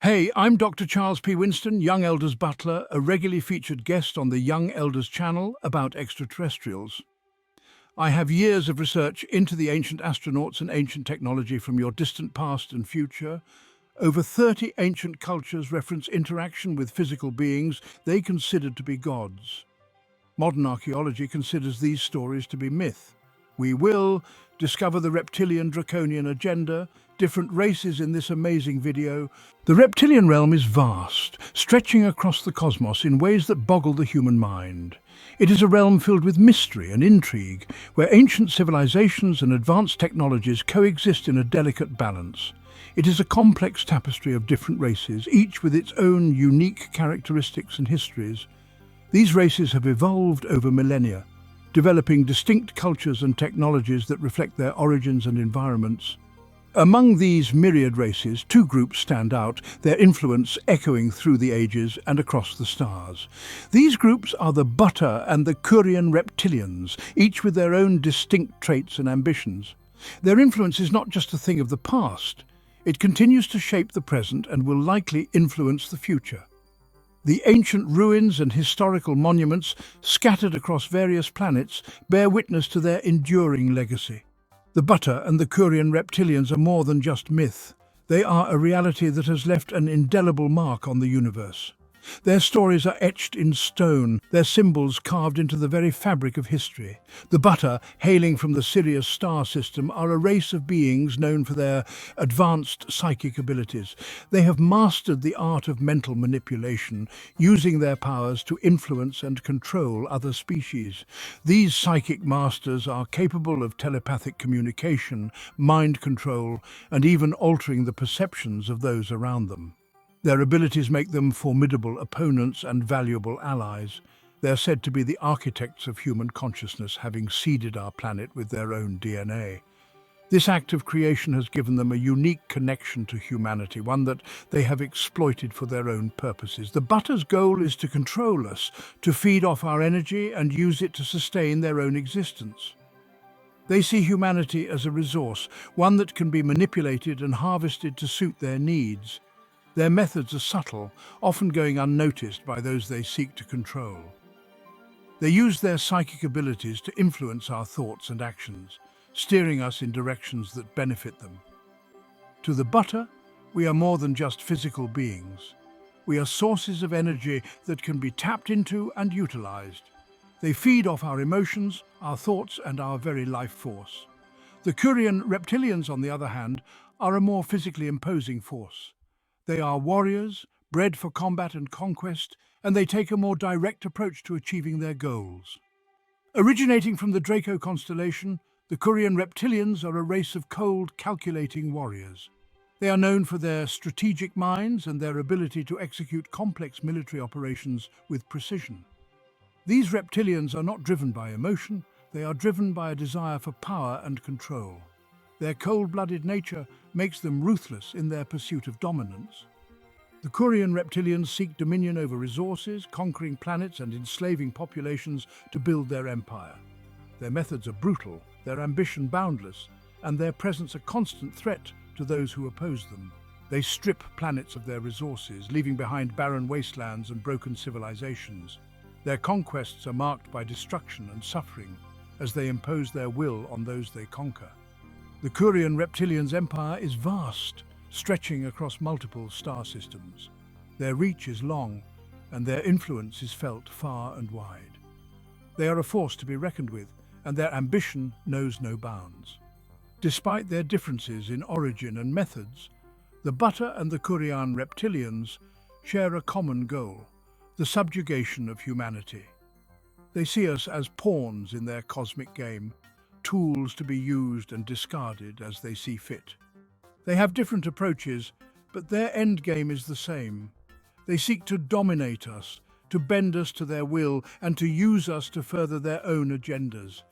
Hey, I'm Dr. Charles P. Winston, Young Elders Butler, a regularly featured guest on the Young Elders channel about extraterrestrials. I have years of research into the ancient astronauts and ancient technology from your distant past and future. Over 30 ancient cultures reference interaction with physical beings they considered to be gods. Modern archaeology considers these stories to be myth. We will discover the reptilian draconian agenda, different races in this amazing video. The reptilian realm is vast, stretching across the cosmos in ways that boggle the human mind. It is a realm filled with mystery and intrigue, where ancient civilizations and advanced technologies coexist in a delicate balance. It is a complex tapestry of different races, each with its own unique characteristics and histories. These races have evolved over millennia, developing distinct cultures and technologies that reflect their origins and environments. Among these myriad races, two groups stand out, their influence echoing through the ages and across the stars. These groups are the Butter and the Kurian Reptilians, each with their own distinct traits and ambitions. Their influence is not just a thing of the past, it continues to shape the present and will likely influence the future. The ancient ruins and historical monuments scattered across various planets bear witness to their enduring legacy. The Butter and the Kurian Reptilians are more than just myth. They are a reality that has left an indelible mark on the universe. Their stories are etched in stone, their symbols carved into the very fabric of history. The Butter, hailing from the Sirius star system, are a race of beings known for their advanced psychic abilities. They have mastered the art of mental manipulation, using their powers to influence and control other species. These psychic masters are capable of telepathic communication, mind control, and even altering the perceptions of those around them. Their abilities make them formidable opponents and valuable allies. They are said to be the architects of human consciousness, having seeded our planet with their own DNA. This act of creation has given them a unique connection to humanity, one that they have exploited for their own purposes. The Butter's goal is to control us, to feed off our energy and use it to sustain their own existence. They see humanity as a resource, one that can be manipulated and harvested to suit their needs. Their methods are subtle, often going unnoticed by those they seek to control. They use their psychic abilities to influence our thoughts and actions, steering us in directions that benefit them. To the Butter, we are more than just physical beings. We are sources of energy that can be tapped into and utilized. They feed off our emotions, our thoughts, and our very life force. The Kurian Reptilians, on the other hand, are a more physically imposing force. They are warriors, bred for combat and conquest, and they take a more direct approach to achieving their goals. Originating from the Draco constellation, the Kurian Reptilians are a race of cold, calculating warriors. They are known for their strategic minds and their ability to execute complex military operations with precision. These reptilians are not driven by emotion, they are driven by a desire for power and control. Their cold-blooded nature makes them ruthless in their pursuit of dominance. The Kurian Reptilians seek dominion over resources, conquering planets and enslaving populations to build their empire. Their methods are brutal, their ambition boundless, and their presence a constant threat to those who oppose them. They strip planets of their resources, leaving behind barren wastelands and broken civilizations. Their conquests are marked by destruction and suffering, as they impose their will on those they conquer. The Kurian Reptilians' empire is vast, stretching across multiple star systems. Their reach is long, and their influence is felt far and wide. They are a force to be reckoned with, and their ambition knows no bounds. Despite their differences in origin and methods, the Butter and the Kurian Reptilians share a common goal: the subjugation of humanity. They see us as pawns in their cosmic game, tools to be used and discarded as they see fit. They have different approaches, but their end game is the same. They seek to dominate us, to bend us to their will, and to use us to further their own agendas.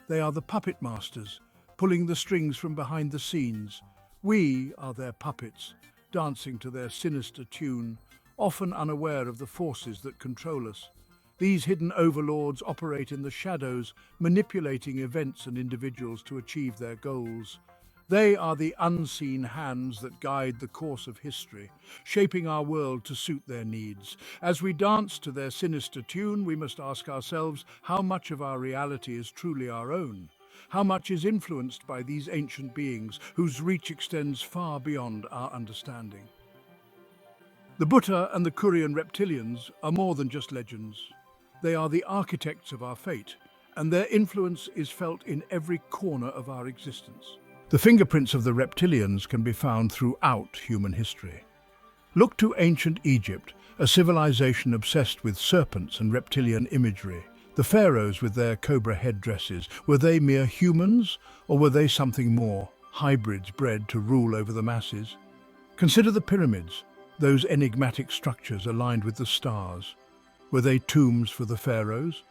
They are the puppet masters, pulling the strings from behind the scenes. We are their puppets, dancing to their sinister tune, often unaware of the forces that control us. These hidden overlords operate in the shadows, manipulating events and individuals to achieve their goals. They are the unseen hands that guide the course of history, shaping our world to suit their needs. As we dance to their sinister tune, we must ask ourselves how much of our reality is truly our own. How much is influenced by these ancient beings whose reach extends far beyond our understanding? The Buddha and the Kurian Reptilians are more than just legends. They are the architects of our fate, and their influence is felt in every corner of our existence. The fingerprints of the reptilians can be found throughout human history. Look to ancient Egypt, a civilization obsessed with serpents and reptilian imagery. The pharaohs with their cobra headdresses, were they mere humans, or were they something more, hybrids bred to rule over the masses? Consider the pyramids, those enigmatic structures aligned with the stars. Were they tombs for the pharaohs?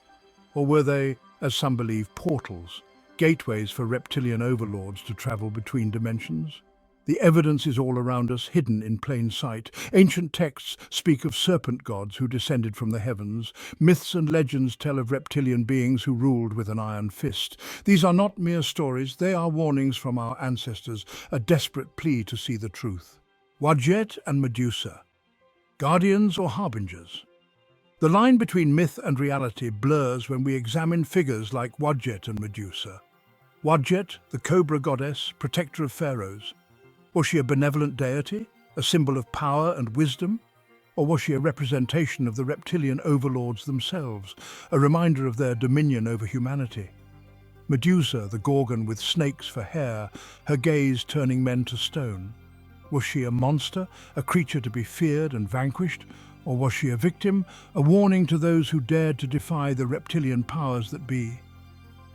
Or were they, as some believe, portals, gateways for reptilian overlords to travel between dimensions? The evidence is all around us, hidden in plain sight. Ancient texts speak of serpent gods who descended from the heavens. Myths and legends tell of reptilian beings who ruled with an iron fist. These are not mere stories, they are warnings from our ancestors, a desperate plea to see the truth. Wadjet and Medusa, guardians or harbingers? The line between myth and reality blurs when we examine figures like Wadjet and Medusa. Wadjet, the cobra goddess, protector of pharaohs. Was she a benevolent deity, a symbol of power and wisdom? Or was she a representation of the reptilian overlords themselves, a reminder of their dominion over humanity? Medusa, the gorgon with snakes for hair, her gaze turning men to stone. Was she a monster, a creature to be feared and vanquished? Or was she a victim, a warning to those who dared to defy the reptilian powers that be?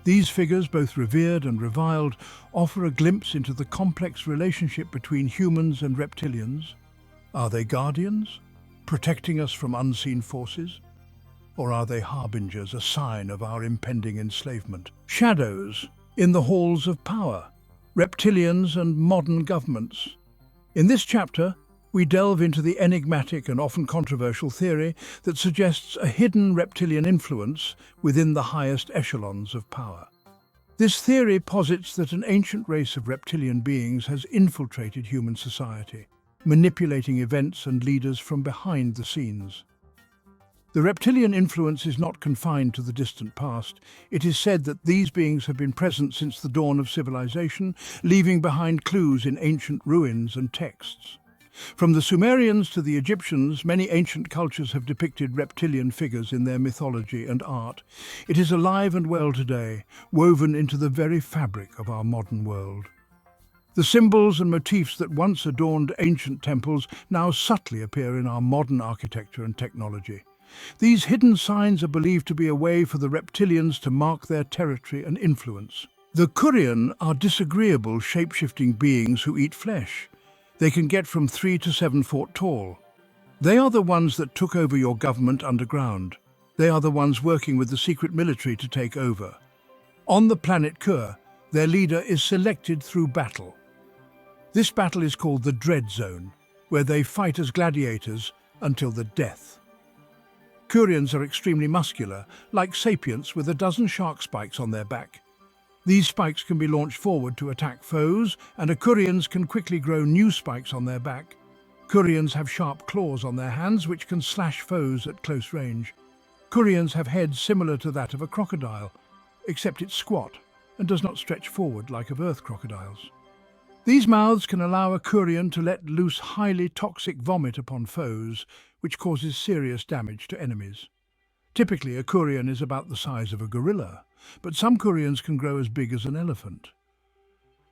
These figures, both revered and reviled, offer a glimpse into the complex relationship between humans and reptilians. Are they guardians, protecting us from unseen forces? Or are they harbingers, a sign of our impending enslavement? Shadows in the halls of power, reptilians and modern governments. In this chapter, we delve into the enigmatic and often controversial theory that suggests a hidden reptilian influence within the highest echelons of power. This theory posits that an ancient race of reptilian beings has infiltrated human society, manipulating events and leaders from behind the scenes. The reptilian influence is not confined to the distant past. It is said that these beings have been present since the dawn of civilization, leaving behind clues in ancient ruins and texts. From the Sumerians to the Egyptians, many ancient cultures have depicted reptilian figures in their mythology and art. It is alive and well today, woven into the very fabric of our modern world. The symbols and motifs that once adorned ancient temples now subtly appear in our modern architecture and technology. These hidden signs are believed to be a way for the reptilians to mark their territory and influence. The Kurian are disagreeable, shape-shifting beings who eat flesh. They can get from 3 to 7 foot tall. They are the ones that took over your government underground. They are the ones working with the secret military to take over. On the planet Kur, their leader is selected through battle. This battle is called the Dread Zone, where they fight as gladiators until the death. Kurians are extremely muscular, like sapients with a dozen shark spikes on their back. These spikes can be launched forward to attack foes, and Kurians can quickly grow new spikes on their back. Kurians have sharp claws on their hands which can slash foes at close range. Kurians have heads similar to that of a crocodile, except it's squat and does not stretch forward like of earth crocodiles. These mouths can allow a Kurian to let loose highly toxic vomit upon foes, which causes serious damage to enemies. Typically, a Kurian is about the size of a gorilla, but some Kurians can grow as big as an elephant.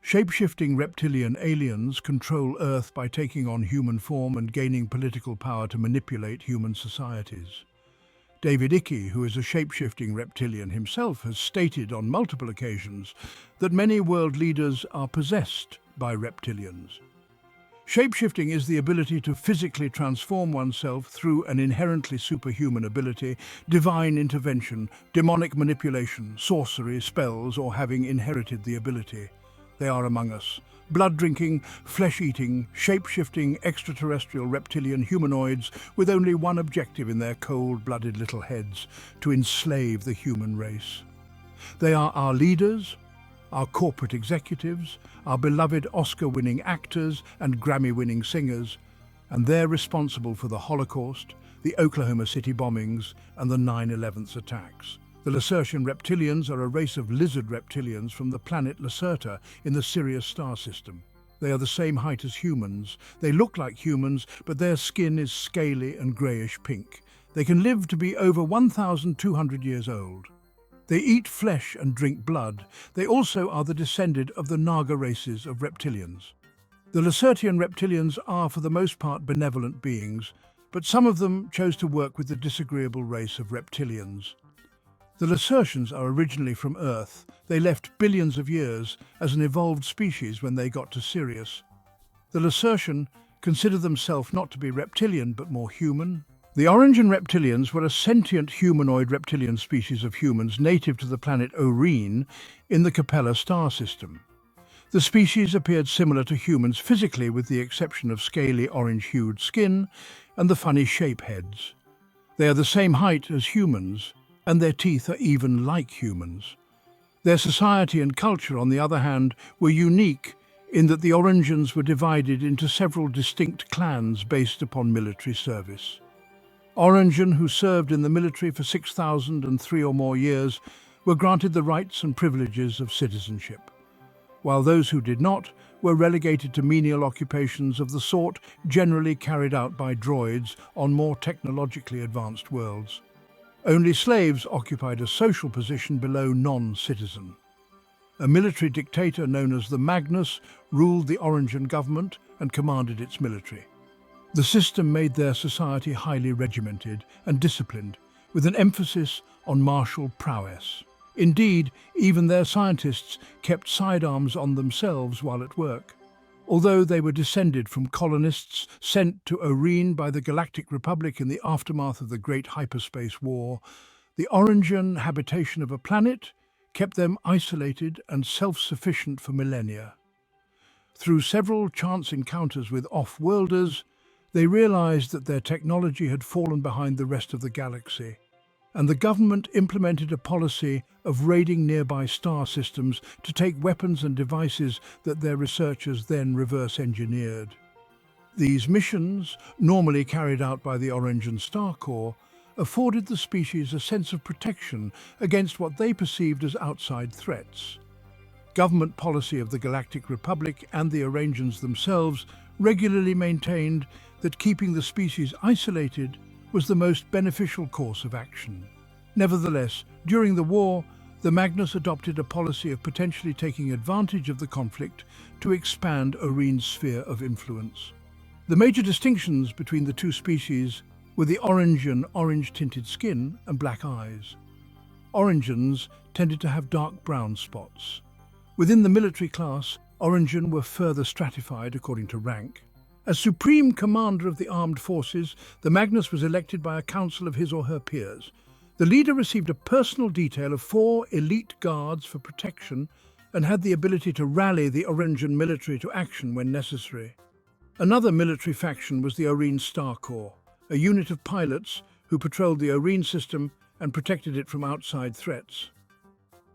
Shape-shifting reptilian aliens control Earth by taking on human form and gaining political power to manipulate human societies. David Icke, who is a shape-shifting reptilian himself, has stated on multiple occasions that many world leaders are possessed by reptilians. Shape-shifting is the ability to physically transform oneself through an inherently superhuman ability, divine intervention, demonic manipulation, sorcery, spells, or having inherited the ability. They are among us. Blood-drinking, flesh-eating, shape-shifting extraterrestrial reptilian humanoids with only one objective in their cold-blooded little heads: to enslave the human race. They are our leaders, our corporate executives, our beloved Oscar-winning actors and Grammy-winning singers, and they're responsible for the Holocaust, the Oklahoma City bombings, and the 9/11 attacks. The Luciferian Reptilians are a race of lizard reptilians from the planet Lacerta in the Sirius star system. They are the same height as humans. They look like humans, but their skin is scaly and greyish pink. They can live to be over 1,200 years old. They eat flesh and drink blood. They also are the descendant of the Naga races of reptilians. The Luciferian Reptilians are for the most part benevolent beings, but some of them chose to work with the disagreeable race of reptilians. The Luciferians are originally from Earth. They left billions of years as an evolved species when they got to Sirius. The Luciferian consider themselves not to be reptilian but more human. The Orangean Reptilians were a sentient humanoid reptilian species of humans native to the planet Orion in the Capella star system. The species appeared similar to humans physically with the exception of scaly orange-hued skin and the funny shape heads. They are the same height as humans, and their teeth are even like humans. Their society and culture, on the other hand, were unique in that the Orangians were divided into several distinct clans based upon military service. Orangian, who served in the military for 6,003 or more years, were granted the rights and privileges of citizenship, while those who did not were relegated to menial occupations of the sort generally carried out by droids on more technologically advanced worlds. Only slaves occupied a social position below non-citizen. A military dictator known as the Magnus ruled the Orangian government and commanded its military. The system made their society highly regimented and disciplined, with an emphasis on martial prowess. Indeed, even their scientists kept sidearms on themselves while at work. Although they were descended from colonists sent to Orion by the Galactic Republic in the aftermath of the Great Hyperspace War, the Orangian habitation of a planet kept them isolated and self-sufficient for millennia. Through several chance encounters with off-worlders, they realized that their technology had fallen behind the rest of the galaxy, and the government implemented a policy of raiding nearby star systems to take weapons and devices that their researchers then reverse-engineered. These missions, normally carried out by the Orangian Star Corps, afforded the species a sense of protection against what they perceived as outside threats. Government policy of the Galactic Republic and the Orangians themselves regularly maintained that keeping the species isolated was the most beneficial course of action. Nevertheless, during the war, the Magnus adopted a policy of potentially taking advantage of the conflict to expand Orion's sphere of influence. The major distinctions between the two species were the Orangian orange-tinted skin and black eyes. Orangians tended to have dark brown spots. Within the military class, Orangian were further stratified according to rank. As Supreme Commander of the Armed Forces, the Magnus was elected by a council of his or her peers. The leader received a personal detail of 4 elite guards for protection and had the ability to rally the Orangian military to action when necessary. Another military faction was the Orion Star Corps, a unit of pilots who patrolled the Orion system and protected it from outside threats.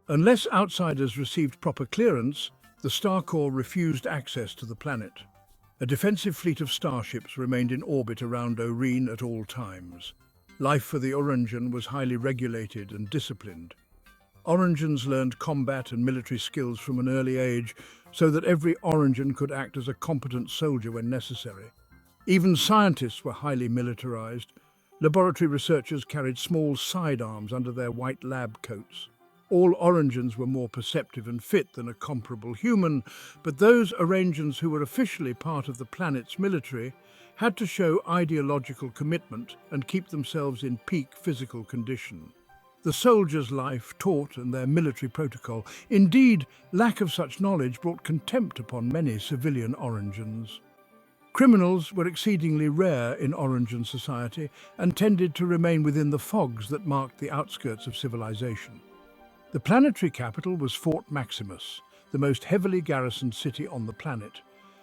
Unless outsiders received proper clearance, the Star Corps refused access to the planet. A defensive fleet of starships remained in orbit around Orion at all times. Life for the Orangian was highly regulated and disciplined. Orangians learned combat and military skills from an early age so that every Orangian could act as a competent soldier when necessary. Even scientists were highly militarized. Laboratory researchers carried small sidearms under their white lab coats. All Orangians were more perceptive and fit than a comparable human, but those Orangians who were officially part of the planet's military had to show ideological commitment and keep themselves in peak physical condition. The soldier's life taught and their military protocol. Indeed, lack of such knowledge brought contempt upon many civilian Orangians. Criminals were exceedingly rare in Orangian society and tended to remain within the fogs that marked the outskirts of civilization. The planetary capital was Fort Maximus, the most heavily garrisoned city on the planet.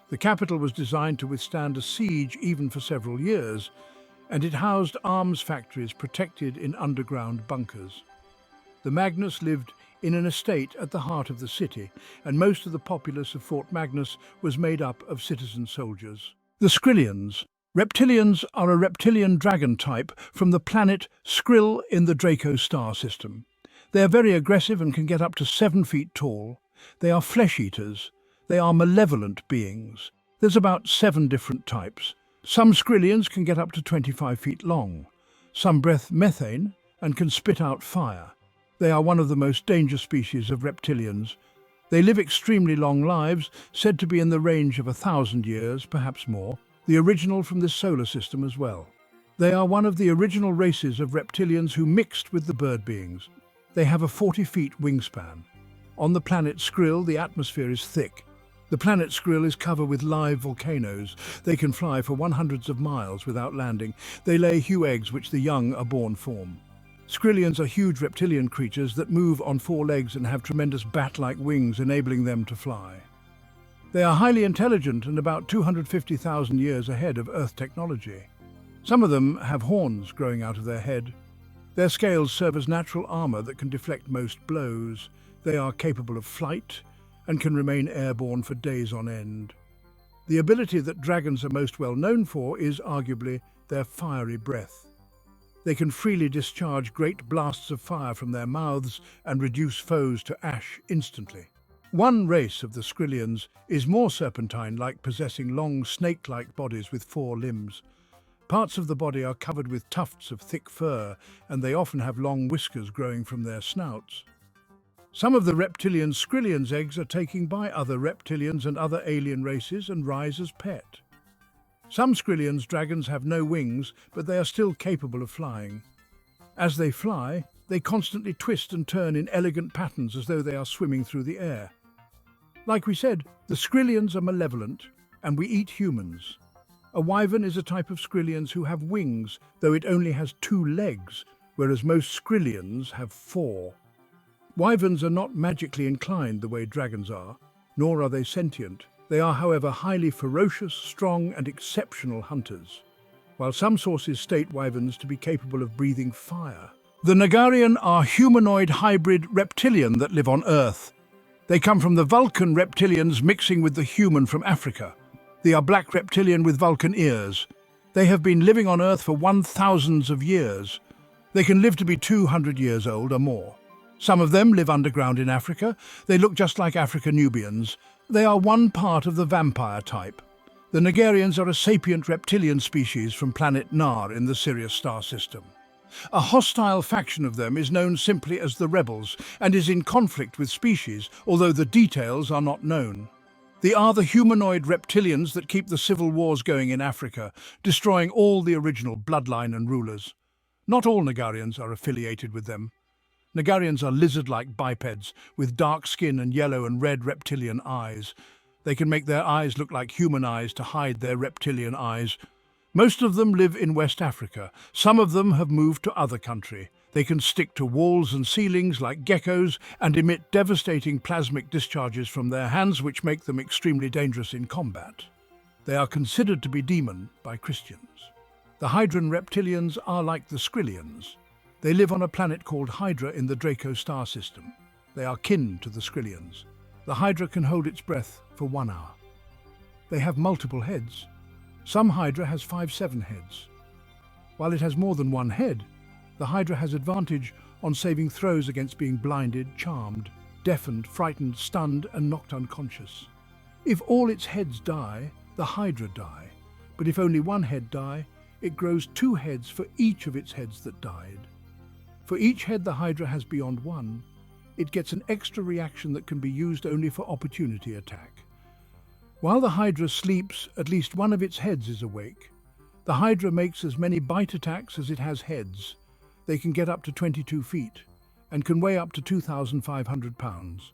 The capital was designed to withstand a siege even for several years, and it housed arms factories protected in underground bunkers. The Magnus lived in an estate at the heart of the city, and most of the populace of Fort Magnus was made up of citizen soldiers. The Skrilians. Reptilians are a reptilian dragon type from the planet Skrill in the Draco star system. They are very aggressive and can get up to 7 feet tall. They are flesh-eaters. They are malevolent beings. There's about 7 different types. Some Skrilians can get up to 25 feet long. Some breathe methane and can spit out fire. They are one of the most dangerous species of reptilians. They live extremely long lives, said to be in the range of 1,000 years, perhaps more, the original from this solar system as well. They are one of the original races of reptilians who mixed with the bird beings. They have a 40 feet wingspan. On the planet Skrill, the atmosphere is thick. The planet Skrill is covered with live volcanoes. They can fly for hundreds of miles without landing. They lay hue eggs which the young are born from. Skrilians are huge reptilian creatures that move on 4 legs and have tremendous bat-like wings, enabling them to fly. They are highly intelligent and about 250,000 years ahead of Earth technology. Some of them have horns growing out of their head. Their scales serve as natural armor that can deflect most blows. They are capable of flight and can remain airborne for days on end. The ability that dragons are most well known for is arguably their fiery breath. They can freely discharge great blasts of fire from their mouths and reduce foes to ash instantly. One race of the Skrilians is more serpentine-like, possessing long snake-like bodies with 4 limbs. Parts of the body are covered with tufts of thick fur, and they often have long whiskers growing from their snouts. Some of the reptilian Skrilians' eggs are taken by other reptilians and other alien races and rise as pet. Some Skrilians' dragons have no wings, but they are still capable of flying. As they fly, they constantly twist and turn in elegant patterns as though they are swimming through the air. Like we said, the Skrilians are malevolent, and we eat humans. A wyvern is a type of Skrilians who have wings, though it only has 2 legs, whereas most Skrilians have 4. Wyverns are not magically inclined the way dragons are, nor are they sentient. They are, however, highly ferocious, strong, and exceptional hunters, while some sources state wyverns to be capable of breathing fire. The Nagarian are humanoid hybrid reptilian that live on Earth. They come from the Vulcan reptilians mixing with the human from Africa. They are black reptilian with Vulcan ears. They have been living on Earth for 1,000 of years. They can live to be 200 years old or more. Some of them live underground in Africa. They look just like Afro-Nubians. They are one part of the vampire type. The Nagarians are a sapient reptilian species from planet Nar in the Sirius star system. A hostile faction of them is known simply as the Rebels and is in conflict with species, although the details are not known. They are the humanoid reptilians that keep the civil wars going in Africa, destroying all the original bloodline and rulers. Not all Nagarians are affiliated with them. Nagarians are lizard-like bipeds with dark skin and yellow and red reptilian eyes. They can make their eyes look like human eyes to hide their reptilian eyes. Most of them live in West Africa. Some of them have moved to other country. They can stick to walls and ceilings like geckos and emit devastating plasmic discharges from their hands which make them extremely dangerous in combat. They are considered to be demon by Christians. The Hydran Reptilians are like the Skrilians. They live on a planet called Hydra in the Draco star system. They are kin to the Skrilians. The Hydra can hold its breath for 1 hour. They have multiple heads. Some Hydra has 5-7 heads. While it has more than 1 head, the Hydra has advantage on saving throws against being blinded, charmed, deafened, frightened, stunned, and knocked unconscious. If all its heads die, the Hydra die. But if only 1 head die, it grows 2 heads for each of its heads that died. For each head the Hydra has beyond 1, it gets an extra reaction that can be used only for opportunity attack. While the Hydra sleeps, at least 1 of its heads is awake. The Hydra makes as many bite attacks as it has heads. They can get up to 22 feet and can weigh up to 2,500 pounds.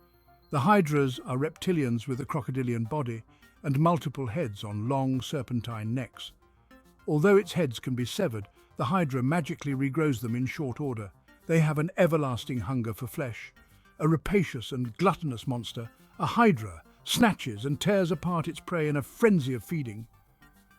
The Hydras are reptilians with a crocodilian body and multiple heads on long serpentine necks. Although its heads can be severed, the Hydra magically regrows them in short order. They have an everlasting hunger for flesh. A rapacious and gluttonous monster, a Hydra snatches and tears apart its prey in a frenzy of feeding.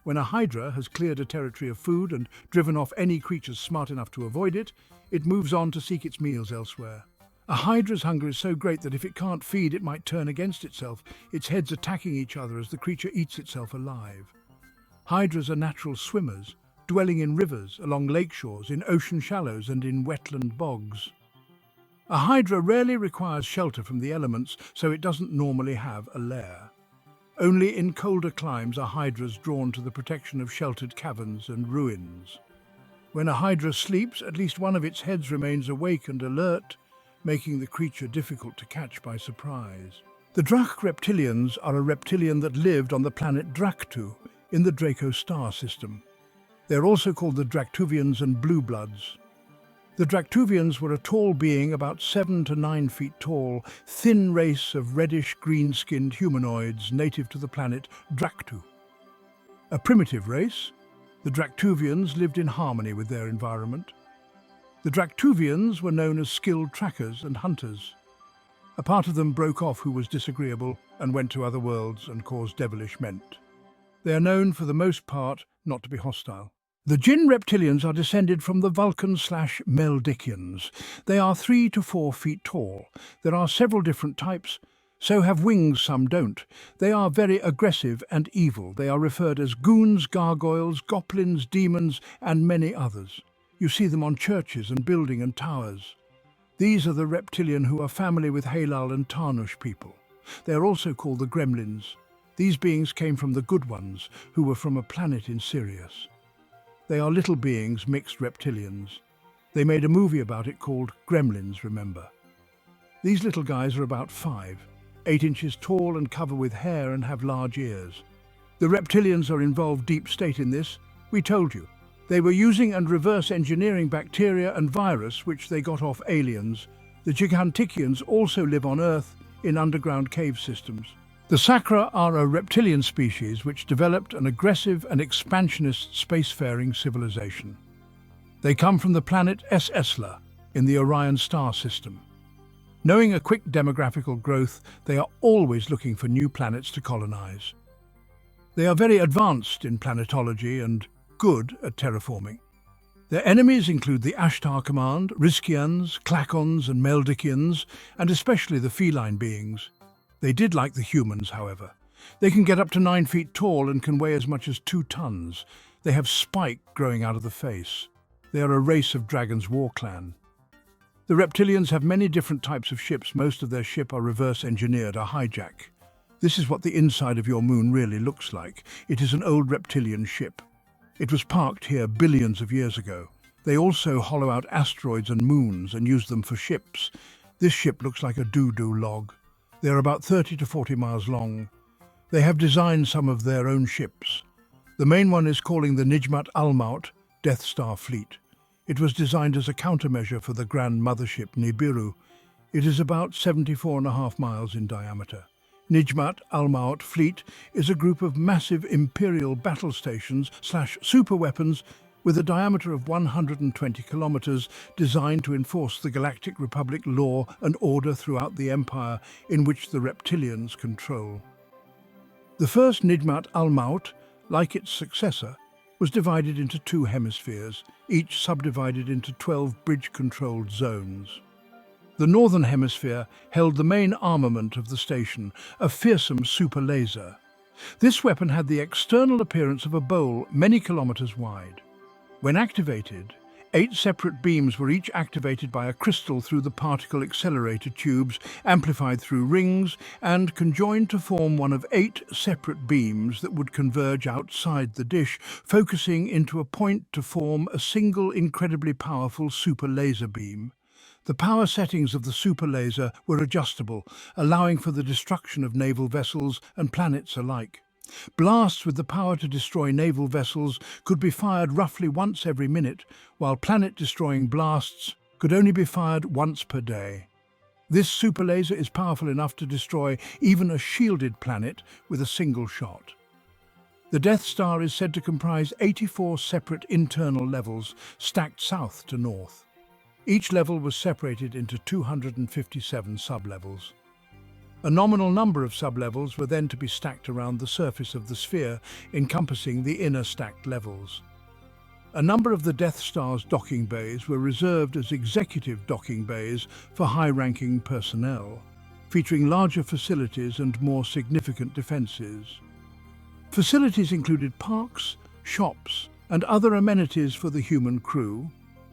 When a Hydra has cleared a territory of food and driven off any creatures smart enough to avoid it, it moves on to seek its meals elsewhere. A hydra's hunger is so great that if it can't feed, it might turn against itself, its heads attacking each other as the creature eats itself alive. Hydras are natural swimmers, dwelling in rivers, along lake shores, in ocean shallows and in wetland bogs. A hydra rarely requires shelter from the elements, so it doesn't normally have a lair. Only in colder climes are hydras drawn to the protection of sheltered caverns and ruins. When a hydra sleeps, at least one of its heads remains awake and alert, making the creature difficult to catch by surprise. The Drachk Reptilians are a reptilian that lived on the planet Dractu in the Draco star system. They are also called the Dractuvians and Blue Bloods. The Dractuvians were a tall being, about 7 to 9 feet tall, thin race of reddish green-skinned humanoids native to the planet Dractu. A primitive race, the Dractuvians lived in harmony with their environment. The Dractuvians were known as skilled trackers and hunters. A part of them broke off who was disagreeable and went to other worlds and caused devilish ment. They are known for the most part not to be hostile. The Jinn reptilians are descended from the Vulcan/Meldikians. They are 3 to 4 feet tall. There are several different types, so have wings some don't. They are very aggressive and evil. They are referred as goons, gargoyles, goblins, demons, and many others. You see them on churches and buildings and towers. These are the reptilian who are family with Halal and Tarnush people. They are also called the gremlins. These beings came from the good ones, who were from a planet in Sirius. They are little beings, mixed reptilians. They made a movie about it called Gremlins, remember? These little guys are about 5, 8 inches tall and cover with hair and have large ears. The reptilians are involved deep state in this. We told you. They were using and reverse engineering bacteria and virus which they got off aliens. The Jighantikians also live on Earth in underground cave systems. The Sakkra are a reptilian species which developed an aggressive and expansionist spacefaring civilization. They come from the planet Esla in the Orion star system. Knowing a quick demographical growth, they are always looking for new planets to colonize. They are very advanced in planetology and good at terraforming. Their enemies include the Ashtar Command, Riskians, Klakons and Meldikians, and especially the feline beings. They did like the humans, however. They can get up to 9 feet tall and can weigh as much as 2 tons. They have spike growing out of the face. They are a race of Dragon's War clan. The reptilians have many different types of ships. Most of their ship are reverse engineered, a hijack. This is what the inside of your moon really looks like. It is an old reptilian ship. It was parked here billions of years ago. They also hollow out asteroids and moons and use them for ships. This ship looks like a doo-doo log. They are about 30 to 40 miles long. They have designed some of their own ships. The main one is calling the Nijmat Almaut Death Star Fleet. It was designed as a countermeasure for the grand mothership Nibiru. It is about 74.5 miles in diameter. Nijmat Almaut Fleet is a group of massive imperial battle stations / superweapons with a diameter of 120 kilometers, designed to enforce the Galactic Republic law and order throughout the Empire in which the reptilians control. The first Nijmat Almaut, like its successor, was divided into 2 hemispheres, each subdivided into 12 bridge-controlled zones. The northern hemisphere held the main armament of the station, a fearsome super laser. This weapon had the external appearance of a bowl many kilometers wide. When activated, 8 separate beams were each activated by a crystal through the particle accelerator tubes, amplified through rings, and conjoined to form one of 8 separate beams that would converge outside the dish, focusing into a point to form a single incredibly powerful super laser beam. The power settings of the super laser were adjustable, allowing for the destruction of naval vessels and planets alike. Blasts with the power to destroy naval vessels could be fired roughly once every minute, while planet-destroying blasts could only be fired once per day. This super laser is powerful enough to destroy even a shielded planet with a single shot. The Death Star is said to comprise 84 separate internal levels, stacked south to north. Each level was separated into 257 sublevels. A nominal number of sublevels were then to be stacked around the surface of the sphere, encompassing the inner stacked levels. A number of the Death Star's docking bays were reserved as executive docking bays for high-ranking personnel, featuring larger facilities and more significant defences. Facilities included parks, shops, and other amenities for the human crew,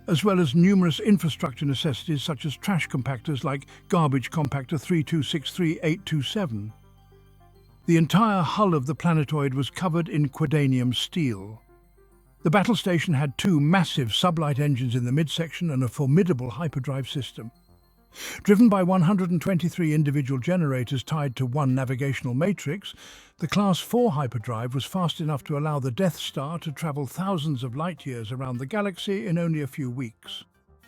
as well as numerous infrastructure necessities such as trash compactors like Garbage Compactor 3263827. The entire hull of the planetoid was covered in quadanium steel. The battle station had two massive sublight engines in the midsection and a formidable hyperdrive system. Driven by 123 individual generators tied to one navigational matrix, the Class 4 hyperdrive was fast enough to allow the Death Star to travel thousands of light-years around the galaxy in only a few weeks.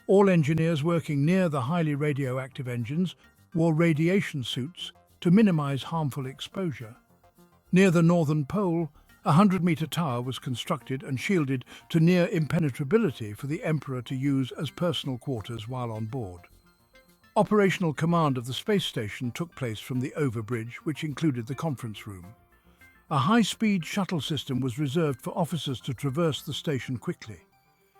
All engineers working near the highly radioactive engines wore radiation suits to minimize harmful exposure. Near the northern pole, a 100-meter tower was constructed and shielded to near impenetrability for the Emperor to use as personal quarters while on board. Operational command of the space station took place from the overbridge, which included the conference room. A high-speed shuttle system was reserved for officers to traverse the station quickly.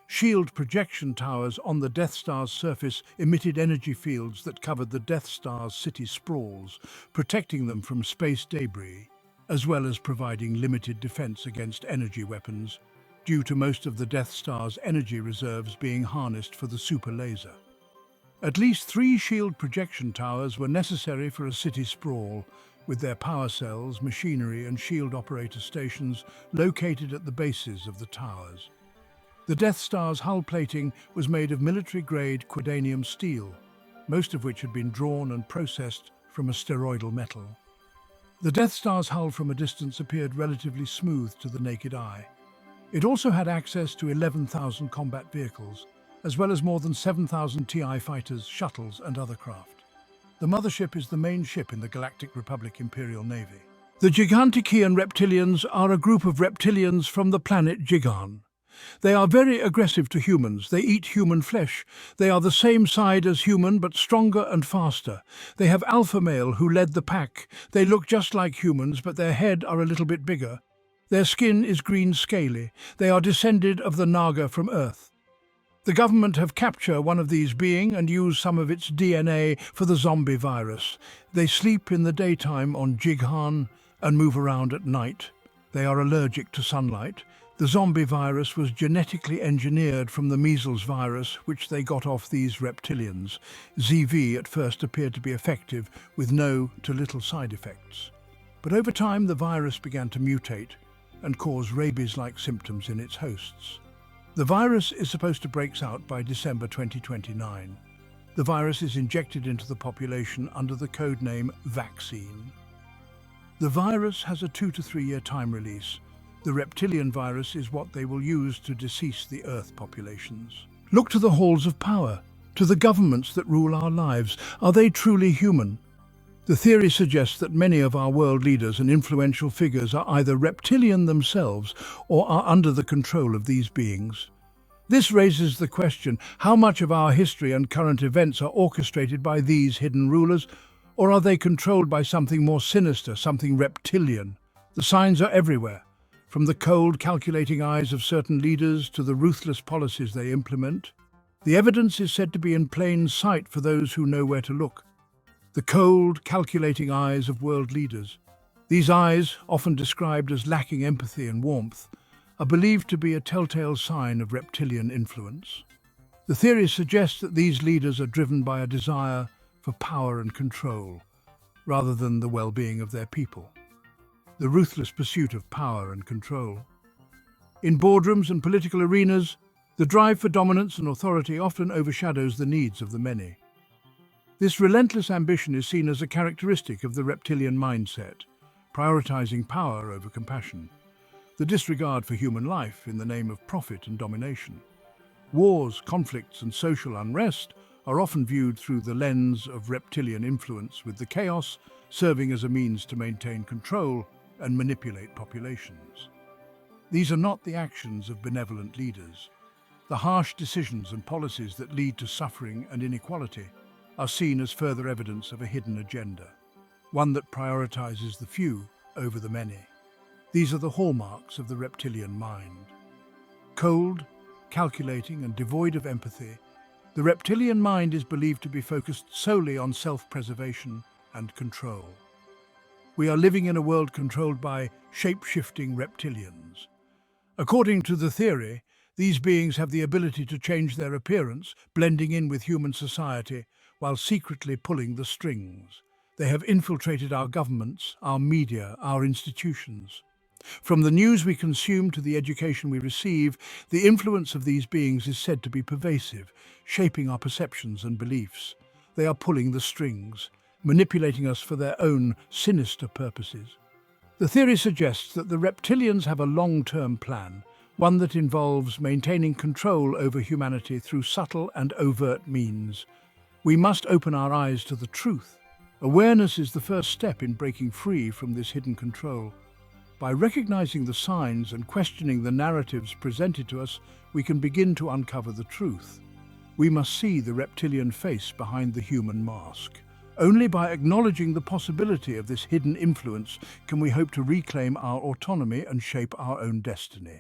Shield projection towers on the Death Star's surface emitted energy fields that covered the Death Star's city sprawls, protecting them from space debris, as well as providing limited defense against energy weapons, due to most of the Death Star's energy reserves being harnessed for the super laser. At least 3 shield projection towers were necessary for a city sprawl, with their power cells, machinery and shield operator stations located at the bases of the towers. The Death Star's hull plating was made of military-grade quadanium steel, most of which had been drawn and processed from a steroidal metal. The Death Star's hull from a distance appeared relatively smooth to the naked eye. It also had access to 11,000 combat vehicles, as well as more than 7,000 TI fighters, shuttles and other craft. The mothership is the main ship in the Galactic Republic Imperial Navy. The Jighantikian Reptilians are a group of reptilians from the planet Jighan. They are very aggressive to humans. They eat human flesh. They are the same side as human, but stronger and faster. They have alpha male who led the pack. They look just like humans, but their head are a little bit bigger. Their skin is green scaly. They are descended of the Naga from Earth. The government have captured one of these beings and used some of its DNA for the zombie virus. They sleep in the daytime on Jighan and move around at night. They are allergic to sunlight. The zombie virus was genetically engineered from the measles virus, which they got off these reptilians. ZV at first appeared to be effective, with no to little side effects. But over time, the virus began to mutate and cause rabies-like symptoms in its hosts. The virus is supposed to break out by December 2029. The virus is injected into the population under the code name vaccine. The virus has a 2 to 3 year time release. The reptilian virus is what they will use to decease the Earth populations. Look to the halls of power, to the governments that rule our lives. Are they truly human? The theory suggests that many of our world leaders and influential figures are either reptilian themselves or are under the control of these beings. This raises the question, how much of our history and current events are orchestrated by these hidden rulers, or are they controlled by something more sinister, something reptilian? The signs are everywhere, from the cold, calculating eyes of certain leaders to the ruthless policies they implement. The evidence is said to be in plain sight for those who know where to look. The cold, calculating eyes of world leaders. These eyes, often described as lacking empathy and warmth, are believed to be a telltale sign of reptilian influence. The theory suggests that these leaders are driven by a desire for power and control, rather than the well-being of their people. The ruthless pursuit of power and control. In boardrooms and political arenas, the drive for dominance and authority often overshadows the needs of the many. This relentless ambition is seen as a characteristic of the reptilian mindset, prioritizing power over compassion. The disregard for human life in the name of profit and domination. Wars, conflicts, and social unrest are often viewed through the lens of reptilian influence, with the chaos serving as a means to maintain control and manipulate populations. These are not the actions of benevolent leaders. The harsh decisions and policies that lead to suffering and inequality are seen as further evidence of a hidden agenda, one that prioritizes the few over the many. These are the hallmarks of the reptilian mind. Cold, calculating, and devoid of empathy, the reptilian mind is believed to be focused solely on self-preservation and control. We are living in a world controlled by shape-shifting reptilians. According to the theory, these beings have the ability to change their appearance, blending in with human society, while secretly pulling the strings. They have infiltrated our governments, our media, our institutions. From the news we consume to the education we receive, the influence of these beings is said to be pervasive, shaping our perceptions and beliefs. They are pulling the strings, manipulating us for their own sinister purposes. The theory suggests that the reptilians have a long-term plan, one that involves maintaining control over humanity through subtle and overt means. We must open our eyes to the truth. Awareness is the first step in breaking free from this hidden control. By recognizing the signs and questioning the narratives presented to us, we can begin to uncover the truth. We must see the reptilian face behind the human mask. Only by acknowledging the possibility of this hidden influence can we hope to reclaim our autonomy and shape our own destiny.